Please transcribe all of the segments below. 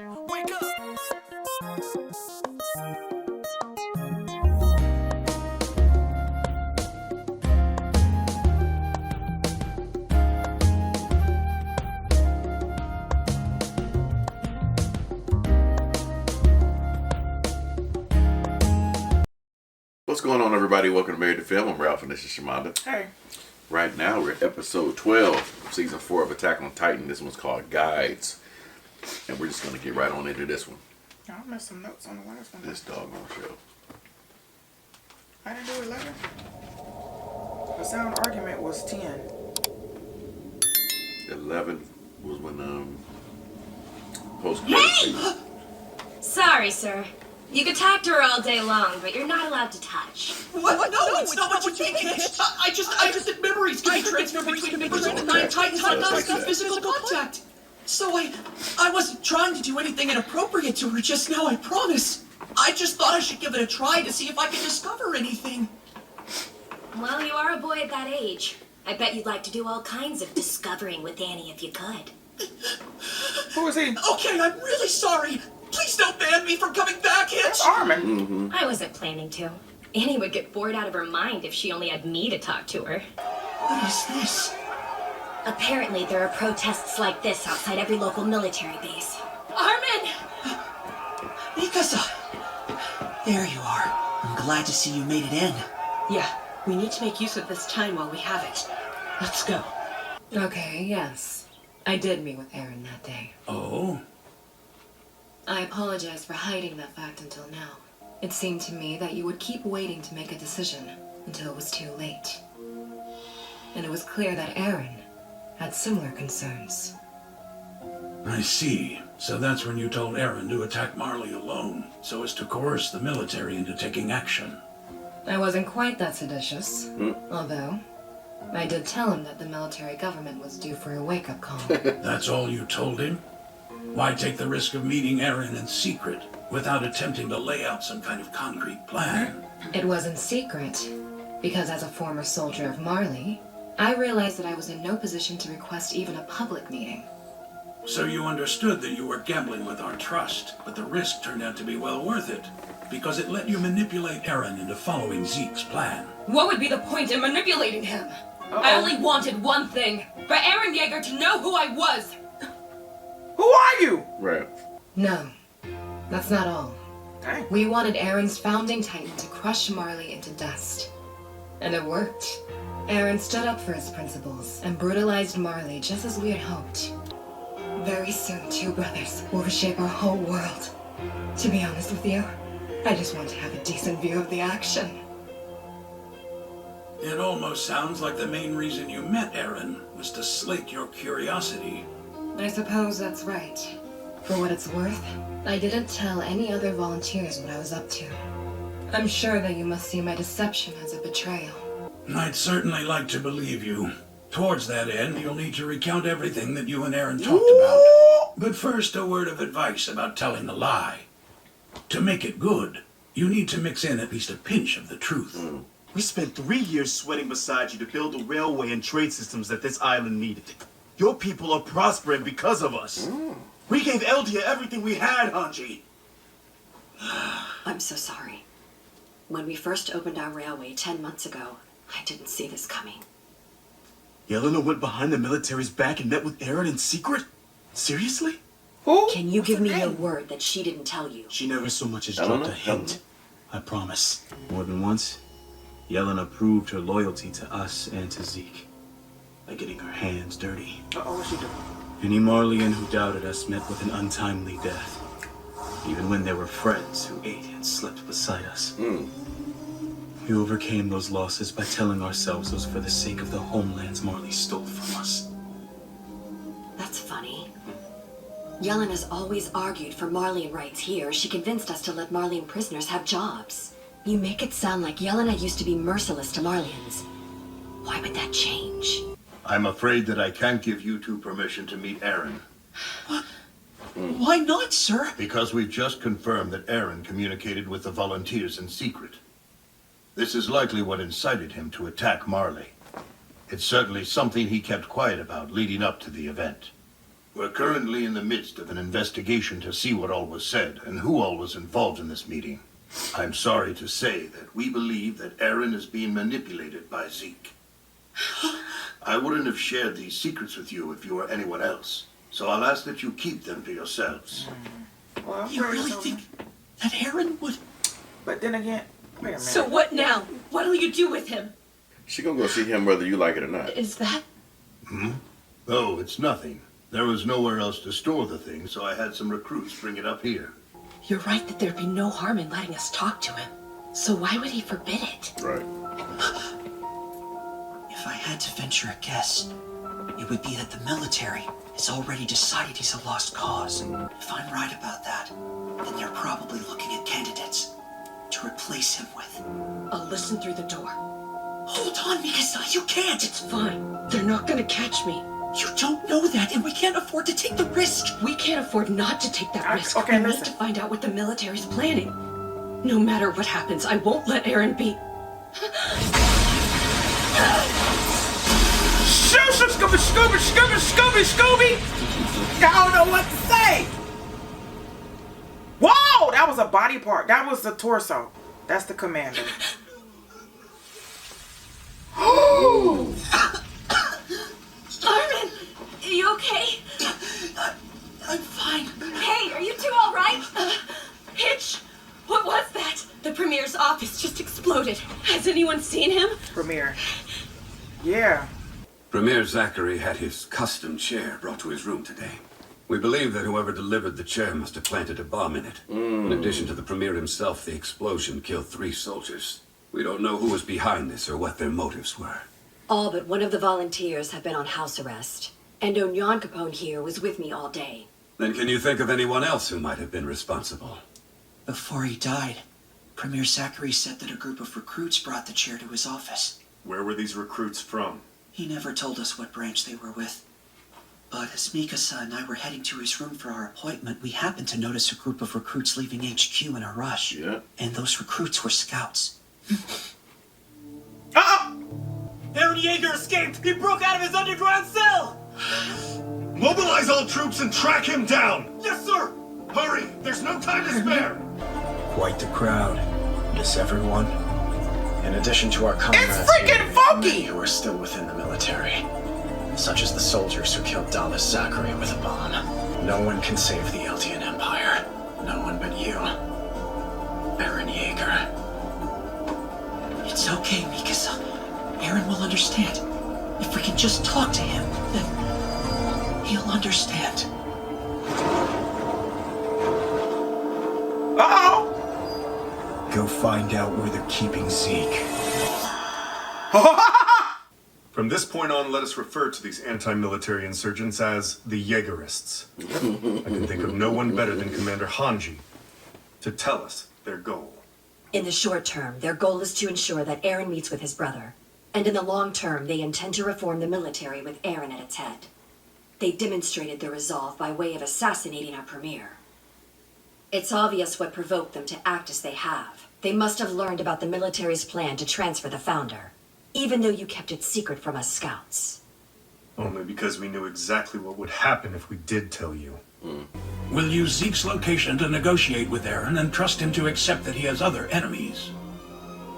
Wake up! What's going on, everybody? Welcome to Married to Film. I'm Ralph and this is Shamanda. Hey. Right now we're at episode 12, season 4 of Attack on Titan. This one's called Guides. And we're just going to get right on into this one. I missed some notes on the last one. This doggone show. I didn't do 11. The sound argument was 10. 11 was when post Hey! Sorry, sir. You could talk to her all day long, but you're not allowed to touch. What? No, it's not what you think. I just did memories getting transferred between members of the Nine Titans on non-stop physical contact. So I wasn't trying to do anything inappropriate to her just now, I promise. I just thought I should give it a try to see if I could discover anything. Well, you are a boy at that age. I bet you'd like to do all kinds of discovering with Annie if you could. Who is he? Okay, I'm really sorry. Please don't ban me from coming back, Hitch. That's Armin. I wasn't planning to. Annie would get bored out of her mind if she only had me to talk to her. What is this? Apparently, there are protests like this outside every local military base. Armin! Mikasa. There you are. I'm glad to see you made it in. Yeah, we need to make use of this time while we have it. Let's go. Okay, yes. I did meet with Eren that day. Oh? I apologize for hiding that fact until now. It seemed to me that you would keep waiting to make a decision until it was too late. And it was clear that Eren had similar concerns. I see. So that's when you told Eren to attack Marley alone, so as to coerce the military into taking action. I wasn't quite that seditious, although I did tell him that the military government was due for a wake-up call. That's all you told him? Why take the risk of meeting Eren in secret, without attempting to lay out some kind of concrete plan? It wasn't secret, because as a former soldier of Marley, I realized that I was in no position to request even a public meeting. So you understood that you were gambling with our trust, but the risk turned out to be well worth it, because it let you manipulate Eren into following Zeke's plan. What would be the point in manipulating him? I only wanted one thing, for Eren Yeager to know who I was! Who are you? Right. No, that's not all. Dang. We wanted Eren's founding titan to crush Marley into dust. And it worked. Eren stood up for his principles and brutalized Marley just as we had hoped. Very soon, two brothers will reshape our whole world. To be honest with you, I just want to have a decent view of the action. It almost sounds like the main reason you met Eren was to slake your curiosity. I suppose that's right. For what it's worth, I didn't tell any other volunteers what I was up to. I'm sure that you must see my deception as a betrayal. I'd certainly like to believe you. Towards that end, you'll need to recount everything that you and Eren talked about. But first, a word of advice about telling a lie. To make it good, you need to mix in at least a pinch of the truth. We spent 3 years sweating beside you to build the railway and trade systems that this island needed. Your people are prospering because of us. We gave Eldia everything we had, Hanji. I'm so sorry. When we first opened our railway 10 months ago, I didn't see this coming. Yelena went behind the military's back and met with Eren in secret? Seriously? Who? Can you give me your word that she didn't tell you? She never so much as dropped a hint. I promise. More than once, Yelena proved her loyalty to us and to Zeke by getting her hands dirty. Uh-oh, what's she doing? Any Marleyan who doubted us met with an untimely death, even when there were friends who ate and slept beside us. We overcame those losses by telling ourselves it was for the sake of the homelands Marley stole from us. That's funny. Yelena's always argued for Marleyan rights here. She convinced us to let Marleyan prisoners have jobs. You make it sound like Yelena used to be merciless to Marleyans. Why would that change? I'm afraid that I can't give you two permission to meet Eren. What? Why not, sir? Because we've just confirmed that Eren communicated with the volunteers in secret. This is likely what incited him to attack Marley. It's certainly something he kept quiet about leading up to the event. We're currently in the midst of an investigation to see what all was said and who all was involved in this meeting. I'm sorry to say that we believe that Eren is being manipulated by Zeke. I wouldn't have shared these secrets with you if you were anyone else, so I'll ask that you keep them to yourselves. Well, You really think that Eren would... But then again, wait a minute. So what now? What'll you do with him? She gonna go see him whether you like it or not. Is that... Oh, it's nothing. There was nowhere else to store the thing, so I had some recruits bring it up here. You're right that there'd be no harm in letting us talk to him. So why would he forbid it? Right. If I had to venture a guess, it would be that the military has already decided he's a lost cause. If I'm right about that, then they're probably looking at candidates to replace him with. I'll listen through the door. Hold on, Mikasa, you can't! It's fine. They're not gonna catch me. You don't know that, and we can't afford to take the risk! We can't afford not to take that risk. Okay, we listen. need to find out what the military's planning. No matter what happens, I won't let Eren be... Scooby! I don't know what to say. Whoa, that was a body part. That was the torso. That's the commander. Armin, are you okay? I'm fine. Hey, are you two all right? Hitch! What was that? The Premier's office just exploded. Has anyone seen him? Premier. Yeah. Premier Zachary had his custom chair brought to his room today. We believe that whoever delivered the chair must have planted a bomb in it. In addition to the Premier himself, the explosion killed 3 soldiers. We don't know who was behind this or what their motives were. All but one of the volunteers have been on house arrest. And ᴄʟɪᴛᴏᴜ here was with me all day. Then can you think of anyone else who might have been responsible? Before he died, Premier Zachary said that a group of recruits brought the chair to his office. Where were these recruits from? He never told us what branch they were with. But as Mikasa and I were heading to his room for our appointment, we happened to notice a group of recruits leaving HQ in a rush. Yeah. And those recruits were scouts. Eren Yeager escaped! He broke out of his underground cell! Mobilize all troops and track him down! Yes, sir! Hurry! There's no time to spare! Quite the crowd. Yes, everyone. In addition to our comrades freaking here, there are funky! many who are still within the military, such as the soldiers who killed Dallas Zachary with a bomb. No one can save the Eldian Empire. No one but you, Eren Yeager. It's okay, Mikasa. Eren will understand. If we can just talk to him, then he'll understand. Uh-oh. Go find out where they're keeping Zeke. From this point on, let us refer to these anti-military insurgents as the Jaegerists. I can think of no one better than Commander Hanji to tell us their goal. In the short term, their goal is to ensure that Eren meets with his brother. And in the long term, they intend to reform the military with Eren at its head. They demonstrated their resolve by way of assassinating our premier. It's obvious what provoked them to act as they have. They must have learned about the military's plan to transfer the founder, even though you kept it secret from us scouts. Only because we knew exactly what would happen if we did tell you. We'll use Zeke's location to negotiate with Eren and trust him to accept that he has other enemies.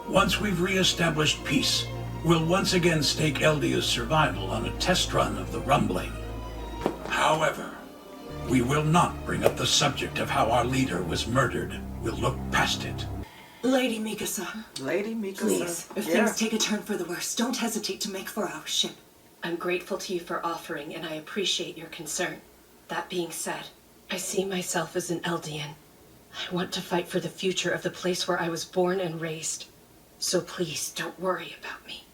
Once we've re-established peace, we'll once again stake Eldia's survival on a test run of the rumbling. However, we will not bring up the subject of how our leader was murdered. We'll look past it. Lady Mikasa. Lady Mikasa. Please, if Yeah. things take a turn for the worse, don't hesitate to make for our ship. I'm grateful to you for offering, and I appreciate your concern. That being said, I see myself as an Eldian. I want to fight for the future of the place where I was born and raised. So please, don't worry about me.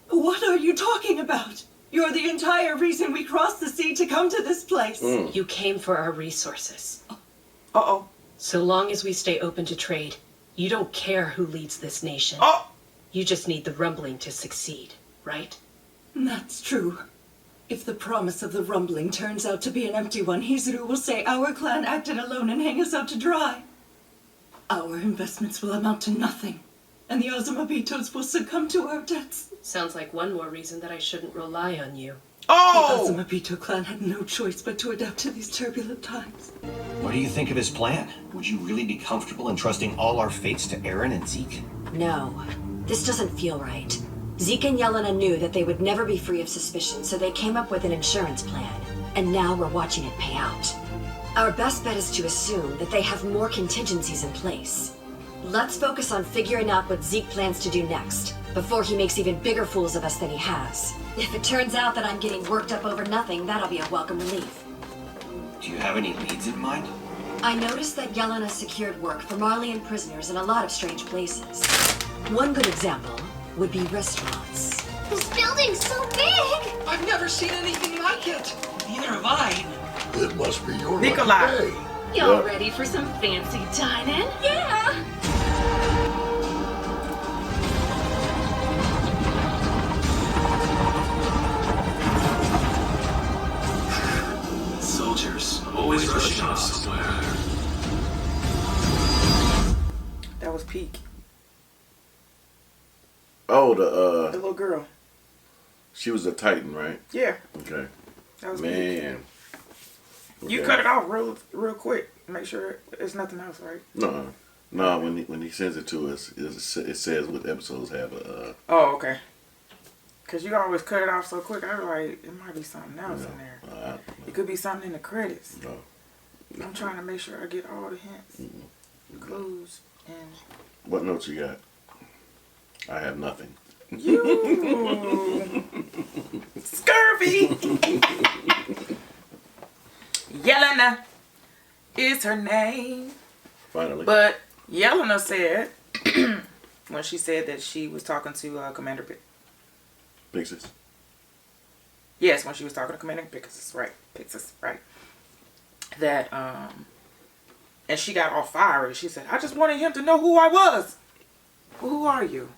What are you talking about? You're the entire reason we crossed the sea to come to this place. You came for our resources. Uh-oh. So long as we stay open to trade, you don't care who leads this nation. Oh. You just need the rumbling to succeed, right? That's true. If the promise of the rumbling turns out to be an empty one, Hizuru will say our clan acted alone and hang us out to dry. Our investments will amount to nothing, and the Azumabitos will succumb to our debts. Sounds like one more reason that I shouldn't rely on you. Oh! The Azumabito clan had no choice but to adapt to these turbulent times. What do you think of his plan? Would you really be comfortable entrusting all our fates to Eren and Zeke? No, this doesn't feel right. Zeke and Yelena knew that they would never be free of suspicion, so they came up with an insurance plan. And now we're watching it pay out. Our best bet is to assume that they have more contingencies in place. Let's focus on figuring out what Zeke plans to do next, before he makes even bigger fools of us than he has. If it turns out that I'm getting worked up over nothing, that'll be a welcome relief. Do you have any leads in mind? I noticed that Yelena secured work for Marleyan prisoners in a lot of strange places. One good example would be restaurants. This building's so big! I've never seen anything like it. Neither have I. It must be your Nikolai. lucky day. Y'all ready for some fancy dining? Yeah! Soldiers, always rushing off somewhere. That was peak. Oh, The little girl. she was a Titan, right? Yeah. Okay. That was Man. You Okay. cut it off real quick. Make sure it's nothing else, right? No. When he sends it to us, it says what episodes have a. Oh, okay. Cause you always cut it off so quick. I was like, it might be something else in there. It could be something in the credits. No. I'm trying to make sure I get all the hints, clues, and. What notes you got? I have nothing. You scurvy. Yelena is her name. Finally. But Yelena said when she said that she was talking to Commander Pixis. Yes, when she was talking to Commander Pixis, right? That and she got all fiery. She said, "I just wanted him to know who I was." Well, who are you?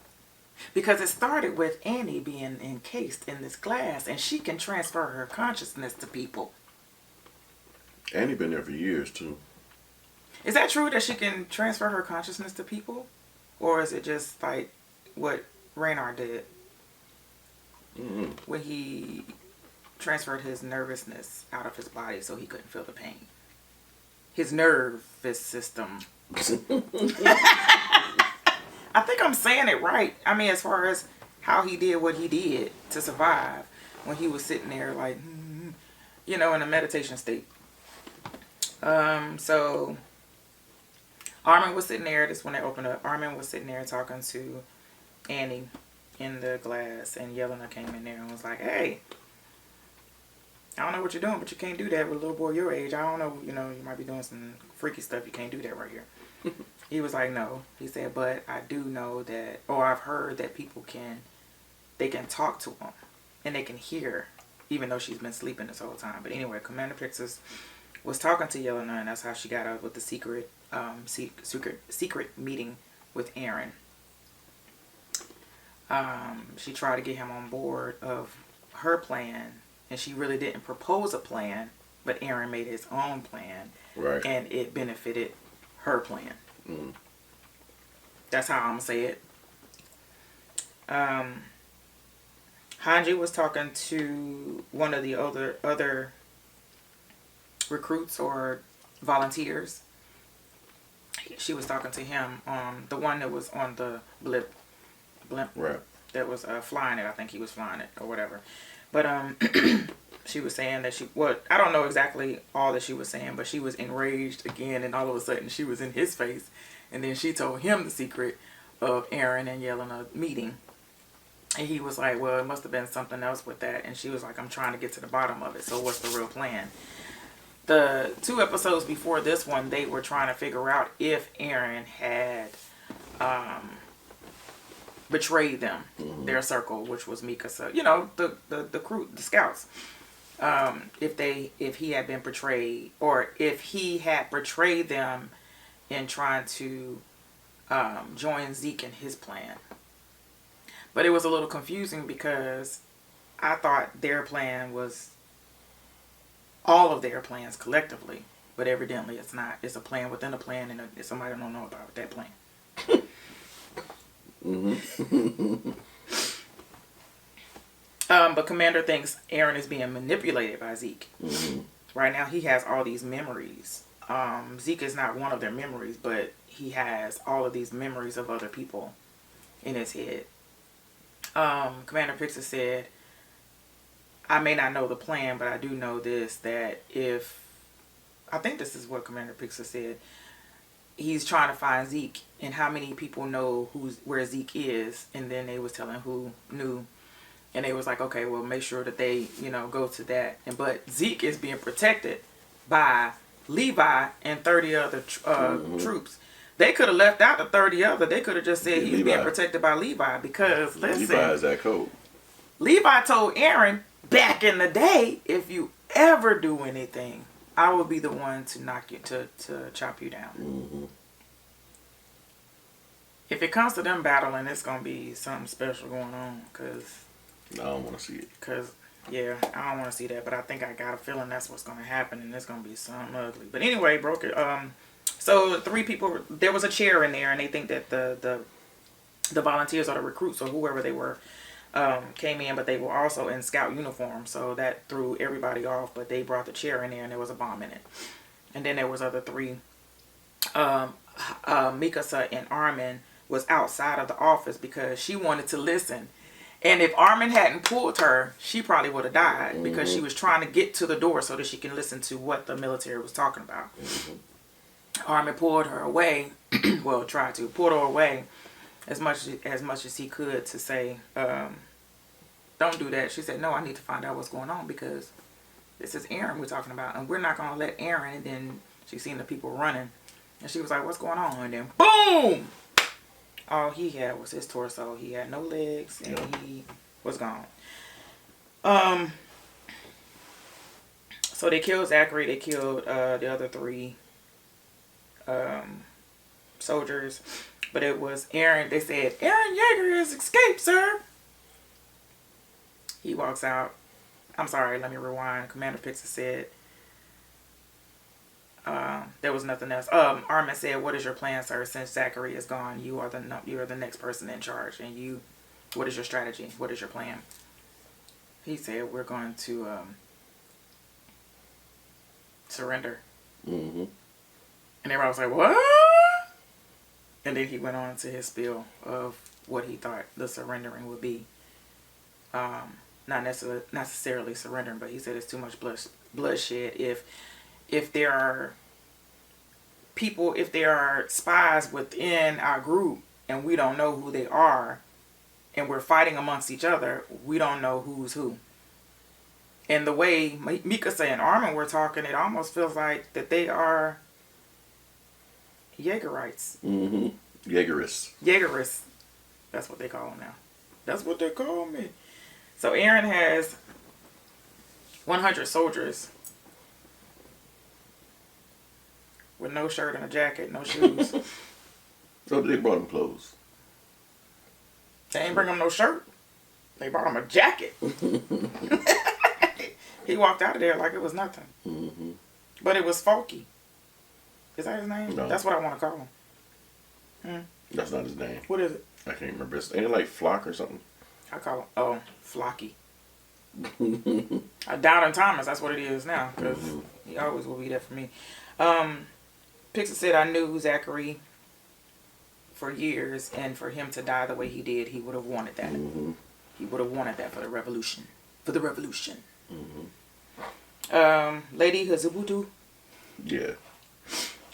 Because it started with Annie being encased in this glass, and she can transfer her consciousness to people. Annie been there for years too. Is that true that she can transfer her consciousness to people? Or is it just like what Reynard did? Mm-hmm. When he transferred his nervousness out of his body so he couldn't feel the pain. His nervous system. I think I'm saying it right. I mean, as far as how he did what he did to survive when he was sitting there like, in a meditation state. So Armin was sitting there. This is when they opened up. Armin was sitting there talking to Annie in the glass, and Yelena came in there and was like, "Hey, I don't know what you're doing, but you can't do that with a little boy your age. I don't know, you might be doing some freaky stuff. You can't do that right here." He was like, "No." He said, "But I do know that, or I've heard that people can talk to him, and they can hear, even though she's been sleeping this whole time." But anyway, Commander Pixis was talking to Yelena, and that's how she got out with the secret meeting with Eren. She tried to get him on board of her plan, and she really didn't propose a plan, but Eren made his own plan, right? And it benefited her plan. That's how I'm gonna say it. Hanji was talking to one of the other recruits or volunteers. She was talking to him, the one that was on the blimp, right? That was flying it. I think he was flying it or whatever. But she was saying that I don't know exactly all that she was saying, but she was enraged again, and all of a sudden she was in his face, and then she told him the secret of Eren and Yelena meeting. And he was like, "Well, it must have been something else with that." And she was like, "I'm trying to get to the bottom of it. So what's the real plan?" The 2 episodes before this one, they were trying to figure out if Eren had betrayed them, their circle, which was Mikasa, the crew, the scouts. If he had been betrayed, or if he had betrayed them in trying to join Zeke in his plan. But it was a little confusing because I thought their plan was all of their plans collectively, but evidently it's not. It's a plan within a plan, and somebody don't know about that plan. But Commander thinks Eren is being manipulated by Zeke. Right now, he has all these memories. Zeke is not one of their memories, but he has all of these memories of other people in his head. Commander Pixar said, I may not know the plan, but I do know this, that if, I think this is what Commander Pixar said, he's trying to find Zeke, and how many people know where Zeke is, and then they was telling who knew, and they was like, okay, well, make sure that they, go to that. But Zeke is being protected by Levi and 30 other troops. They could have left out the 30 other. They could have just said he's being protected by Levi, because, listen, Levi is that code. Levi told Eren back in the day, if you ever do anything, I will be the one to knock you, to chop you down. If it comes to them battling, it's going to be something special going on, because I don't want to see it. Because, yeah, I don't want to see that. But I think I got a feeling that's what's going to happen. And it's going to be something ugly. But anyway, so 3 people, there was a chair in there. And they think that the volunteers or the recruits or whoever they were came in. But they were also in scout uniform. So that threw everybody off. But they brought the chair in there and there was a bomb in it. And then there was other 3. Mikasa and Armin was outside of the office because she wanted to listen. And if Armin hadn't pulled her, she probably would have died, because she was trying to get to the door so that she can listen to what the military was talking about. Armin pulled her away, well, tried to pull her away as much as he could to say, don't do that. She said, no, I need to find out what's going on, because this is Eren we're talking about, and we're not going to let Eren. And then she seen the people running, and she was like, what's going on? And then, boom! All he had was his torso. He had no legs, and he was gone. So they killed Zachary. They killed the other 3 soldiers. But it was Eren. They said, Eren Yeager has escaped, sir. He walks out. I'm sorry, let me rewind. Commander Pixar said, there was nothing else. Armin said, what is your plan, sir? Since Zachary is gone, you are the next person in charge. And what is your strategy? What is your plan? He said, we're going to surrender. And everybody was like, what? And then he went on to his spiel of what he thought the surrendering would be. Not necessarily surrendering, but he said it's too much bloodshed if there are people, if there are spies within our group and we don't know who they are and we're fighting amongst each other, we don't know who's who. And the way Mikasa and Armin were talking, it almost feels like that they are Jaegerites. Jaegerists. That's what they call them now. That's what they call me. So Eren has 100 soldiers with no shirt and a jacket, no shoes. So they brought him clothes. They ain't bring him no shirt. They brought him a jacket. He walked out of there like it was nothing. But it was Folky. Is that his name? No. That's what I want to call him. That's not his name. What is it? I can't remember. Ain't it like Flock or something? I call him, Flocky. Down in Thomas, that's what it is now. Because he always will be there for me. Pixar said, I knew Zachary for years, and for him to die the way he did, he would have wanted that. He would have wanted that for the revolution. Lady Hizuru. Yeah.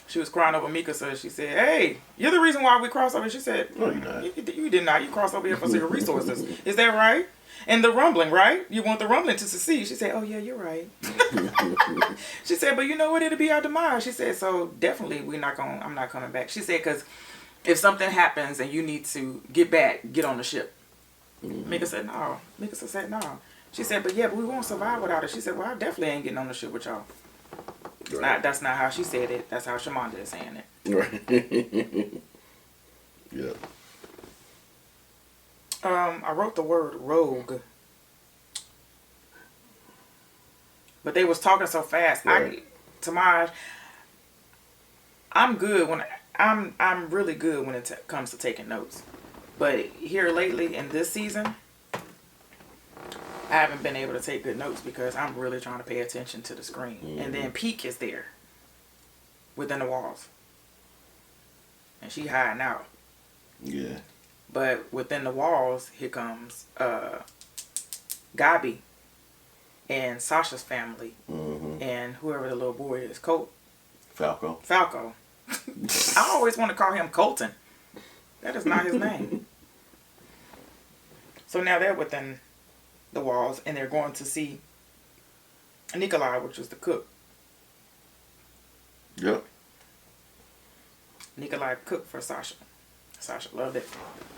She was crying over Mikasa. She said, hey, you're the reason why we crossed over. She said, no, you're not. You did not. You crossed over here for your resources. Is that right? And the rumbling, right? You want the rumbling to succeed. She said, oh, yeah, you're right. She said, but you know what? It'll be our demise. She said, so definitely I'm not coming back. She said, because if something happens and you need to get back, get on the ship. Mikasa said, no. Mikasa said, no. She said, but we won't survive without it. She said, well, I definitely ain't getting on the ship with y'all. Right. That's not how she said it. That's how Shamanda is saying it. Right. Yeah. I wrote the word rogue. But they was talking so fast. Right. I'm good when I'm really good when it comes to taking notes. But here lately in this season, I haven't been able to take good notes because I'm really trying to pay attention to the screen. And then Peak is there within the walls. And she hiding out. Yeah. But within the walls, here comes Gabi and Sasha's family and whoever the little boy is, Falco. I always want to call him Colton. That is not his name. So now they're within the walls and they're going to see Nikolai, which was the cook. Yep. Nikolai cooked for Sasha. Sasha loved it.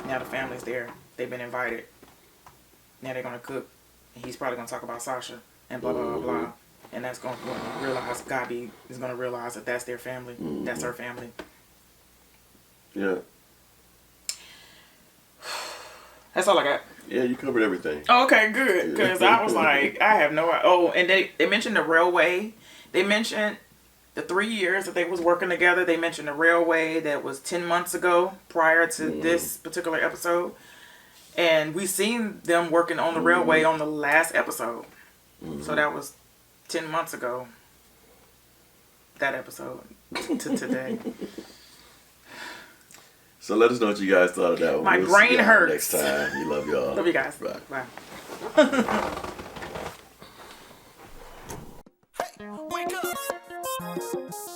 Now the family's there. They've been invited. Now they're going to cook. And he's probably going to talk about Sasha and blah, blah, blah, blah. And that's going to realize, Gabi is going to realize that that's their family. That's her family. Yeah. That's all I got. Yeah, you covered everything. Okay, good. Because I was like, I have no... Oh, and they mentioned the railway. They mentioned the 3 years that they was working together. They mentioned the railway that was 10 months ago prior to this particular episode. And we seen them working on the railway on the last episode. So that was 10 months ago. That episode to today. So let us know what you guys thought of that one. My brain hurts. Next time. You love y'all. Love you guys. Bye. Bye. Wake up!